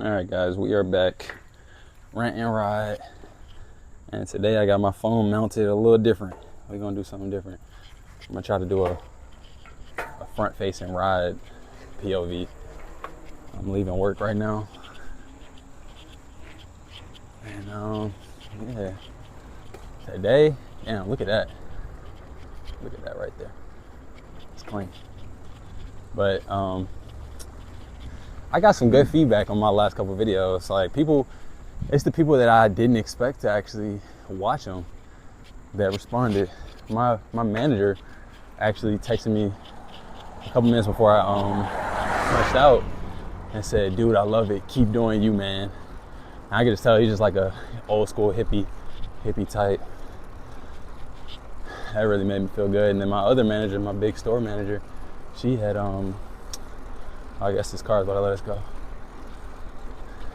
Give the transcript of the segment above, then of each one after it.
All right, guys, we are back. Rant and ride. And today I got my phone mounted a little different. We're gonna do something different. I'm gonna try to do a front-facing ride POV. I'm leaving work right now. And yeah. Today, damn, look at that. Look at that right there. It's clean. But I got some good feedback on my last couple videos. Like it's the people that I didn't expect to actually watch them that responded. My manager actually texted me a couple minutes before I punched out and said, "Dude, I love it. Keep doing you, man." And I could just tell he's just like a old school hippie type. That really made me feel good. And then my other manager, my big store manager, she had I guess this car is about to let us go.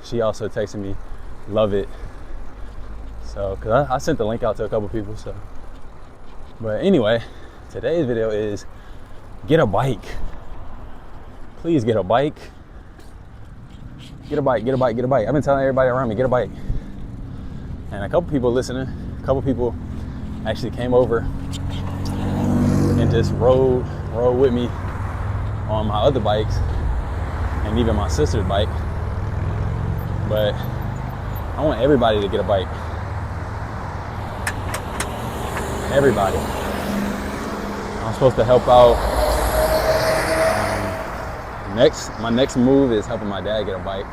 She also texted me, "Love it." So, cause I sent the link out to a couple people. So, but anyway, today's video is get a bike. Please get a bike. Get a bike. Get a bike. Get a bike. I've been telling everybody around me, get a bike. And a couple people listening, a couple people actually came over and just rode with me on my other bikes. And even my sister's bike. But I want everybody to get a bike. Everybody. I'm supposed to help out. My next move is helping my dad get a bike,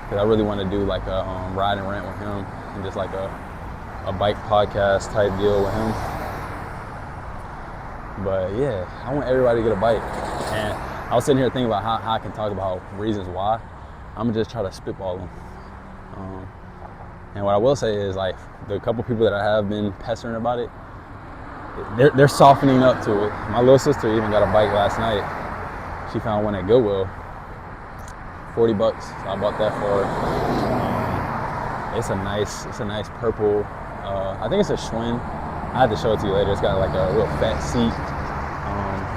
because I really want to do like a ride and rant with him, and just like a bike podcast type deal with him. But yeah, I want everybody to get a bike. And I was sitting here thinking about how I can talk about reasons why. I'm gonna just try to spitball them. And what I will say is, like, the couple people that I have been pestering about it, they're softening up to it. My little sister even got a bike last night. She found one at Goodwill, $40. So I bought that for her. It's a nice purple. I think it's a Schwinn. I had to show it to you later. It's got like a real fat seat.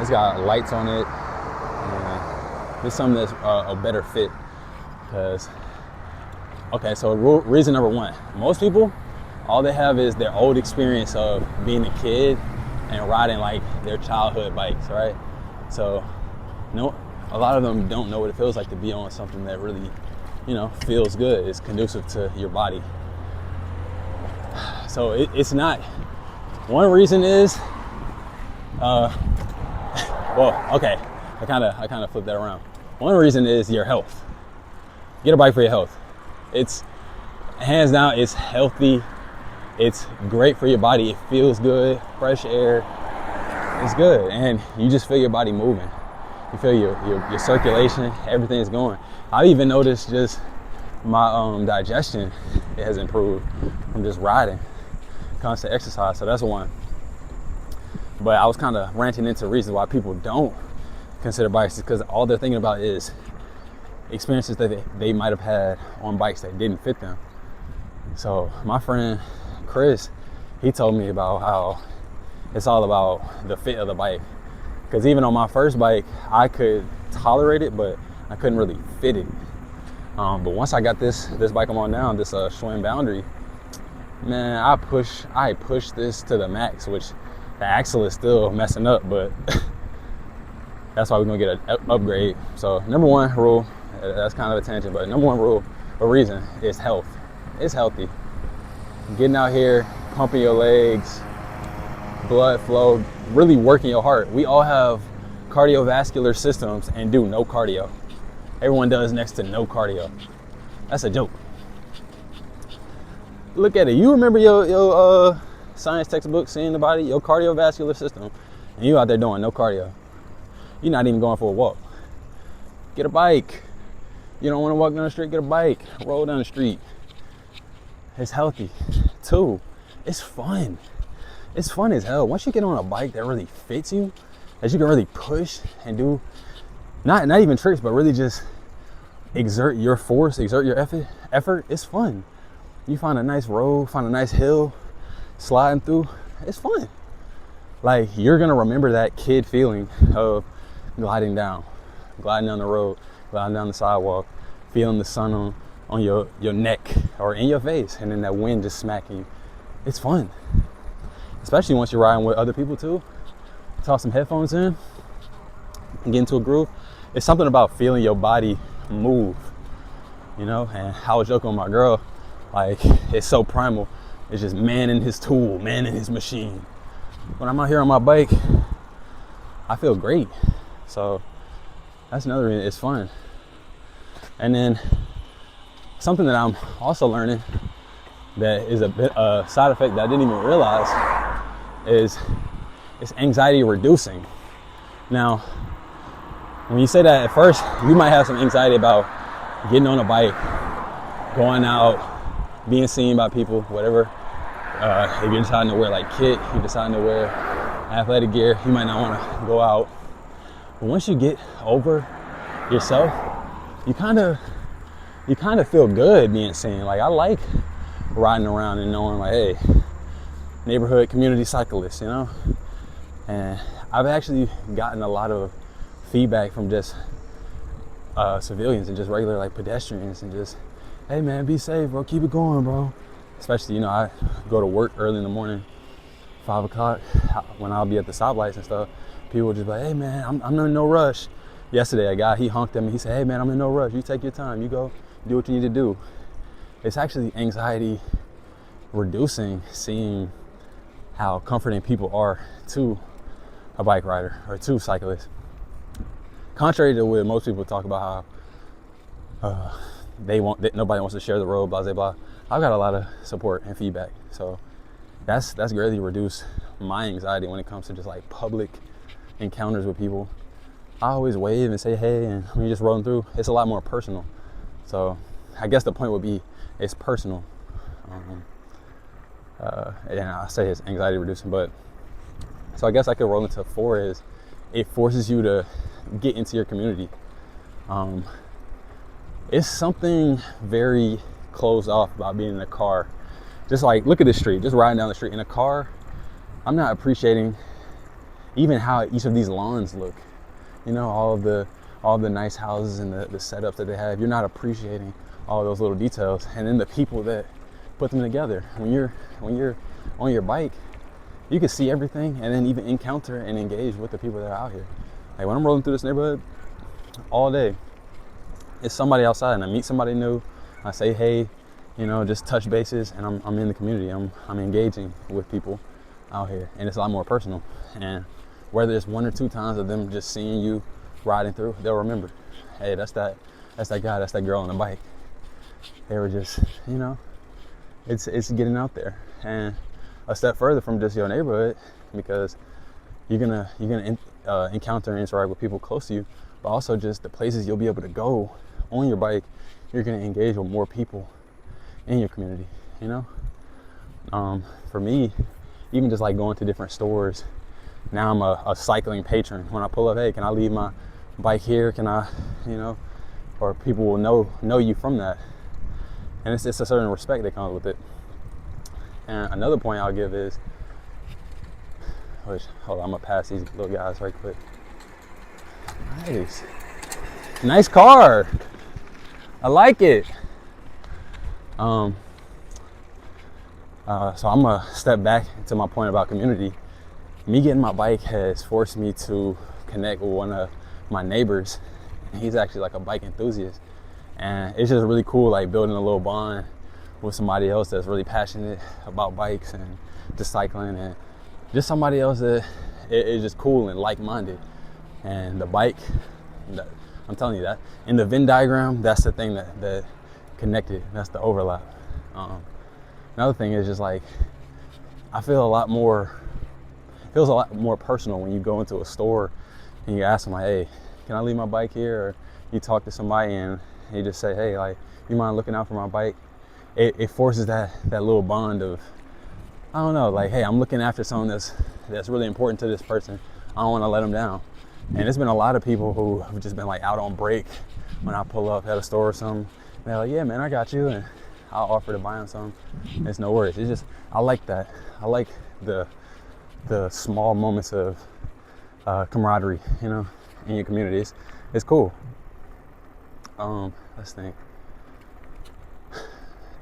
It's got lights on it. It's something that's a better fit, because, okay, so reason number one, most people, all they have is their old experience of being a kid and riding like their childhood bikes, right? So, a lot of them don't know what it feels like to be on something that really, feels good. It's conducive to your body. So it's not. One reason is, well, okay, I kind of flipped that around. One reason is your health. Get a bike for your health. It's hands down, it's healthy. It's great for your body. It feels good, fresh air. It's good, and you just feel your body moving. You feel your circulation, everything's going. I've even noticed just my digestion, it has improved from just riding, constant exercise. So that's one. But I was kind of ranting into reasons why people don't consider bikes, because all they're thinking about is experiences that they might have had on bikes that didn't fit them. So my friend Chris, he told me about how it's all about the fit of the bike. Because even on my first bike, I could tolerate it, but I couldn't really fit it. But once I got this bike I'm on now, this Schwinn Boundary, man, I push this to the max, which the axle is still messing up, but that's why we're gonna get an upgrade. So number one rule, that's kind of a tangent, but number one rule or reason is health. It's healthy. Getting out here, pumping your legs, blood flow, really working your heart. We all have cardiovascular systems and do no cardio. Everyone does next to no cardio. That's a joke. Look at it. You remember your science textbook seeing the body, your cardiovascular system, and you out there doing no cardio. You're not even going for a walk. Get a bike. You don't want to walk down the street, get a bike. Roll down the street. It's healthy. Two, it's fun. It's fun as hell. Once you get on a bike that really fits you, that you can really push and do, not even tricks, but really just exert your force, exert your effort, it's fun. You find a nice road, find a nice hill, sliding through, it's fun. Like, you're gonna remember that kid feeling of gliding down the road, gliding down the sidewalk, feeling the sun on your neck or in your face, and then that wind just smacking you. It's fun, especially once you're riding with other people too. Toss some headphones in and get into a groove. It's something about feeling your body move, you know. And I was joking with my girl, like, it's so primal. It's just man in his tool, man in his machine. When I'm out here on my bike, I feel great. So that's another reason it's fun. And then something that I'm also learning that is a bit a side effect that I didn't even realize is it's anxiety reducing. Now, when you say that at first, you might have some anxiety about getting on a bike, going out, being seen by people, whatever. If you're deciding to wear like kit, you're deciding to wear athletic gear, you might not want to go out. But once you get over yourself, you kind of feel good being seen. Like, I like riding around and knowing, like, hey, neighborhood community cyclist, you know. And I've actually gotten a lot of feedback from just civilians and just regular like pedestrians, and just, hey man, be safe, bro, keep it going, bro. Especially, you know, I go to work early in the morning, 5 o'clock, when I'll be at the stoplights and stuff. People will just be like, hey man, I'm in no rush. Yesterday, a guy, he honked at me. He said, hey man, I'm in no rush. You take your time. You go do what you need to do. It's actually anxiety reducing, seeing how comforting people are to a bike rider or to cyclists. Contrary to what most people talk about, how nobody wants to share the road, blah, blah, blah. I've got a lot of support and feedback. So that's greatly reduced my anxiety when it comes to just like public encounters with people. I always wave and say hey, and when you're just rolling through, it's a lot more personal. So I guess the point would be it's personal. And I say it's anxiety reducing, but so I guess I could roll into 4 is it forces you to get into your community. It's something very closed off about being in a car. Just like, look at the street, just riding down the street in a car. I'm not appreciating even how each of these lawns look. You know, all the nice houses and the setups that they have. You're not appreciating all those little details, and then the people that put them together. When you're on your bike, you can see everything, and then even encounter and engage with the people that are out here. Like, when I'm rolling through this neighborhood all day, it's somebody outside, and I meet somebody new. I say hey, you know, just touch bases, and I'm in the community. I'm engaging with people out here, and it's a lot more personal. And whether it's 1 or 2 times of them just seeing you riding through, they'll remember, hey, that's that guy, that's that girl on the bike. They were just, you know, it's getting out there, and a step further from just your neighborhood, because you're gonna encounter and interact with people close to you, but also just the places you'll be able to go on your bike. You're gonna engage with more people in your community, you know. For me, even just like going to different stores, now I'm a cycling patron. When I pull up, hey, can I leave my bike here? Can I, you know, or people will know you from that. And it's a certain respect that comes with it. And another point I'll give is, hold on, I'm gonna pass these little guys right quick. Nice car. I like it. So I'm gonna step back to my point about community. Me getting my bike has forced me to connect with one of my neighbors. He's actually like a bike enthusiast, and it's just really cool, like building a little bond with somebody else that's really passionate about bikes and just cycling, and just somebody else that is just cool and like-minded. And the bike, I'm telling you that in the Venn diagram, that's the thing that connected. That's the overlap. Another thing is just like, I feel it feels a lot more personal when you go into a store and you ask them like, hey, can I leave my bike here? Or you talk to somebody and you just say, hey, like, you mind looking out for my bike? It forces that little bond of, I don't know, like, hey, I'm looking after something that's really important to this person. I don't want to let them down. And there's been a lot of people who have just been like out on break when I pull up at a store or something. And they're like, yeah, man, I got you. And I'll offer to buy them something. It's no worries. It's just, I like that. I like the small moments of camaraderie, you know, in your communities. It's cool. Let's think.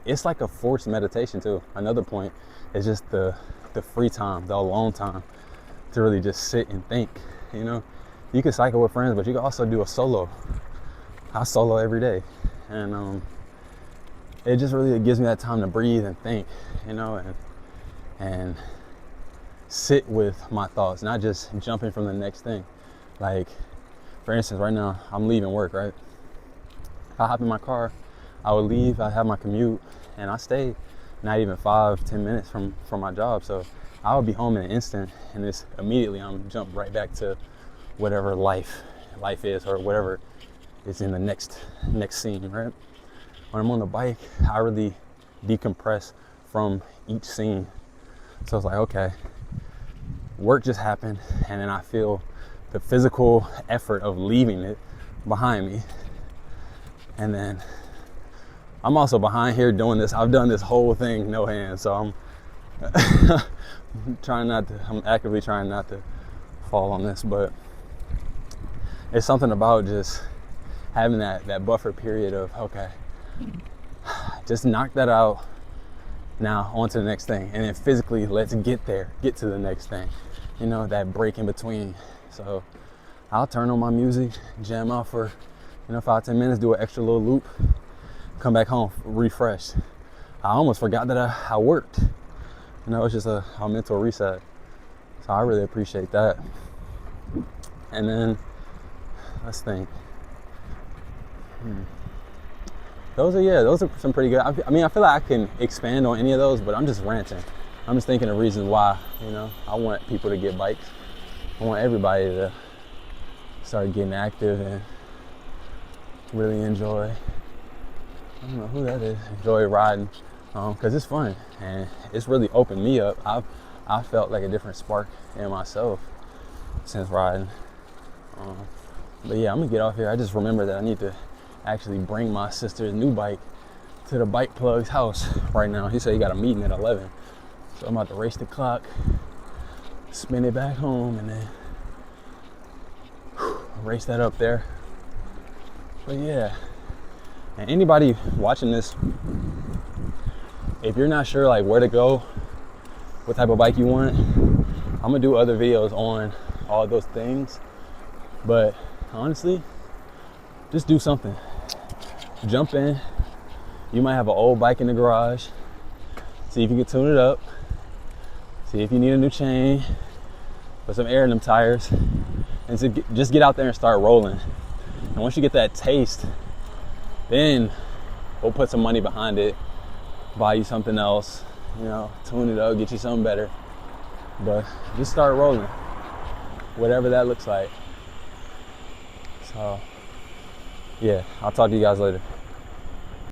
it's like a forced meditation too. Another point is just the free time, the alone time to really just sit and think. You know, you can cycle with friends, but you can also do a solo. I solo every day, and it just really gives me that time to breathe and think, you know, and sit with my thoughts, not just jumping from the next thing. Like, for instance, right now I'm leaving work, right? If I hop in my car, I would leave, I have my commute, and I stay not even 5-10 minutes from my job. So I would be home in an instant, and it's immediately I'm jump right back to whatever life is, or whatever is in the next scene, right? When I'm on the bike, I really decompress from each scene. So it's like, okay, work just happened, and then I feel the physical effort of leaving it behind me. And then I'm also behind here doing this. I've done this whole thing no hands, so I'm I'm actively trying not to fall on this, but it's something about just having that buffer period of, okay, just knock that out, now on to the next thing, and then physically let's get to the next thing, you know, that break in between. So I'll turn on my music, jam out for, 5-10 minutes, do an extra little loop, come back home refreshed. I almost forgot that I worked. It's just a mental reset. So I really appreciate that. And then let's think. Those are some pretty good. I mean, I feel like I can expand on any of those, but I'm just ranting. I'm just thinking of reasons why, I want people to get bikes. I want everybody to start getting active and really enjoy. I don't know who that is. Enjoy riding, because it's fun and it's really opened me up. I felt like a different spark in myself since riding. But yeah, I'm gonna get off here. I just remember that I need to actually bring my sister's new bike to the bike plug's house right now. He said he got a meeting at 11, so I'm about to race the clock, spin it back home, and then race that up there. But yeah, and anybody watching this, if you're not sure like where to go, what type of bike you want, I'm gonna do other videos on all those things. But honestly, just do something. Jump in. You might have an old bike in the garage. See if you can tune it up. See if you need a new chain, put some air in them tires, and so just get out there and start rolling. And once you get that taste, then we'll put some money behind it, buy you something else, tune it up, get you something better. But just start rolling, whatever that looks like. So yeah, I'll talk to you guys later.